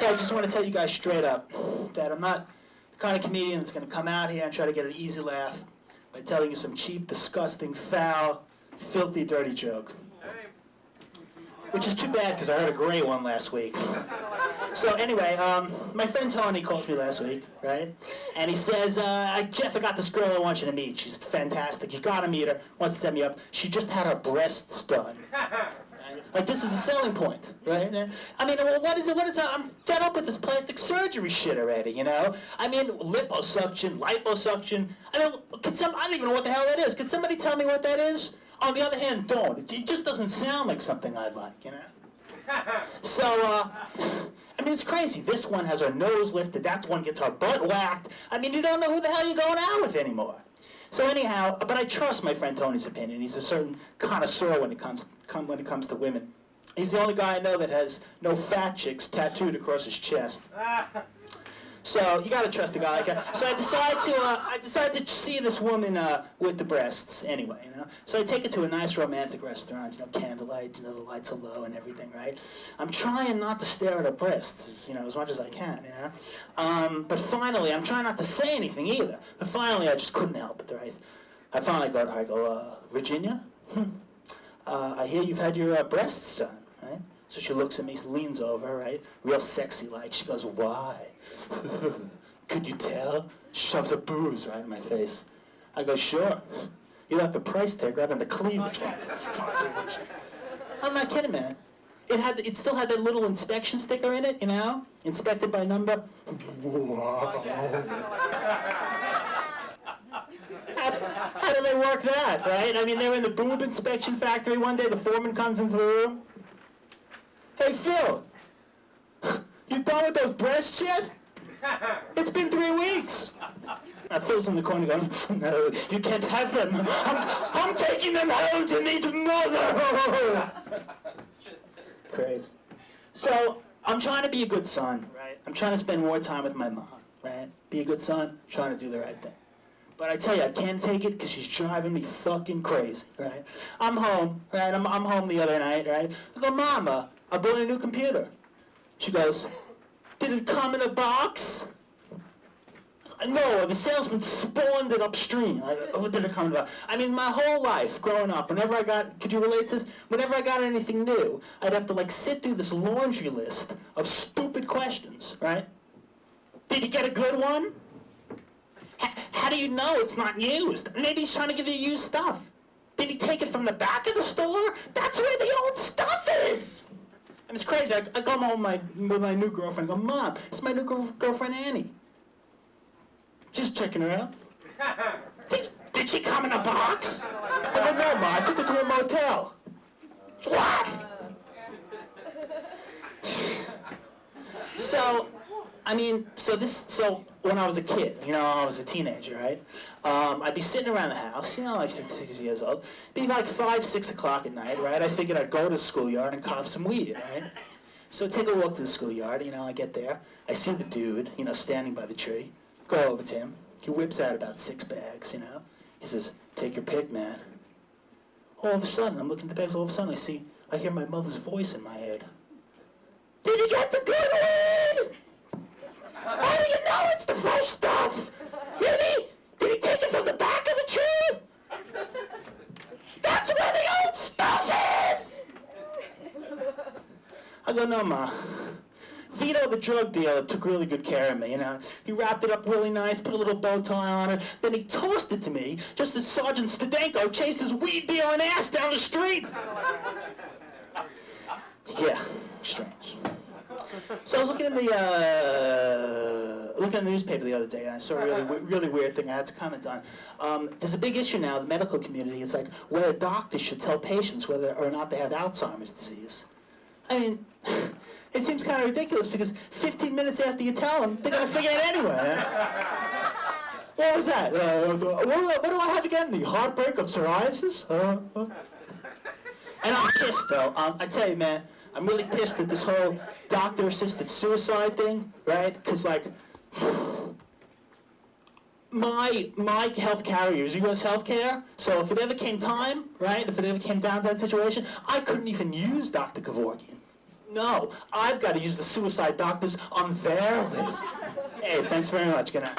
I just want to tell you guys straight up that I'm not the kind of comedian that's going to come out here and try to get an easy laugh by telling you some cheap, disgusting, foul, filthy, dirty joke. Which is too bad, because I heard a great one last week. So anyway, my friend Tony calls me last week, right? And he says, Jeff, I got this girl I want you to meet. She's fantastic. You got to meet her. Wants to set me up. She just had her breasts done. Like, this is a selling point, right? I mean, well, what is it? I'm fed up with this plastic surgery shit already, you know? I mean, liposuction, liposuction. I don't even know what the hell that is. Could somebody tell me what that is? On the other hand, don't. It just doesn't sound like something I'd like, you know? So, I mean, it's crazy. This one has her nose lifted. That one gets her butt whacked. I mean, you don't know who the hell you're going out with anymore. So anyhow, but I trust my friend Tony's opinion. He's a certain connoisseur when it comes to women. He's the only guy I know that has no fat chicks tattooed across his chest. So you gotta trust a guy like that. So I decided to see this woman with the breasts anyway, you know. So I take her to a nice romantic restaurant, you know, candlelight, you know, the lights are low and everything, right? I'm trying not to stare at her breasts, you know, as much as I can, you know. But finally, I'm trying not to say anything either. But finally, I just couldn't help it, right? I finally go, Virginia, I hear you've had your breasts done, right? So she looks at me, leans over, right? Real sexy like. She goes, why? Could you tell? Shoves a booze right in my face. I go, sure. You left the price tag right on the cleavage. I'm not kidding, man. It still had that little inspection sticker in it, you know? Inspected by number. How do they work that, right? I mean, they were in the boob inspection factory one day. The foreman comes into the room. Hey, Phil, you done with those breasts yet? It's been 3 weeks. Now, Phil's in the corner going, no, you can't have them. I'm taking them home to meet mother. Crazy. So, I'm trying to be a good son, right? I'm trying to spend more time with my mom, right? Be a good son, trying to do the right thing. But I tell you, I can't take it because she's driving me fucking crazy, right? I'm home, right? I'm home the other night, right? I go, Mama, I bought a new computer. She goes, did it come in a box? No, the salesman spawned it upstream. What did it come in a box? I mean, my whole life growing up, could you relate to this? Whenever I got anything new, I'd have to sit through this laundry list of stupid questions, right? Did you get a good one? How do you know it's not used? Maybe he's trying to give you used stuff. Did he take it from the back of the store? That's where the old stuff is. And it's crazy. I come home with my new girlfriend and go, Mom, it's my new girlfriend Annie. Just checking her out. Did she come in a box? I go, no, Mom, I took her to a motel. What? So when I was a kid, you know, I was a teenager, right? I'd be sitting around the house, you know, like 56 years old. It'd be like 5, 6 o'clock at night, right? I figured I'd go to the schoolyard and cop some weed, right? So I take a walk to the schoolyard, you know, I get there. I see the dude, you know, standing by the tree. Go over to him. He whips out about 6 bags, you know. He says, take your pick, man. All of a sudden, I'm looking at the bags, all of a sudden I hear my mother's voice in my head. Did you get the good weed? How do you know it's the fresh stuff? Really? Did he take it from the back of the tree? That's where the old stuff is! I go, no, Ma. Vito, the drug dealer, took really good care of me, you know. He wrapped it up really nice, put a little bow tie on it, then he tossed it to me just as Sergeant Stadenko chased his weed dealing ass down the street. Yeah, strange. So I was looking in the newspaper the other day, and I saw a really weird thing I had to comment on. There's a big issue now in the medical community. It's like whether doctors should tell patients whether or not they have Alzheimer's disease. I mean, it seems kind of ridiculous because 15 minutes after you tell them, they're going to figure it anyway. What was that? What do I have again? The heartbreak of psoriasis? And I'm pissed, though. I tell you, man, I'm really pissed at this whole doctor-assisted suicide thing, right? Because, my health carrier is U.S. Healthcare, so if it ever came time, right, if it ever came down to that situation, I couldn't even use Dr. Kevorkian. No, I've got to use the suicide doctors on their list. Hey, thanks very much. Good night.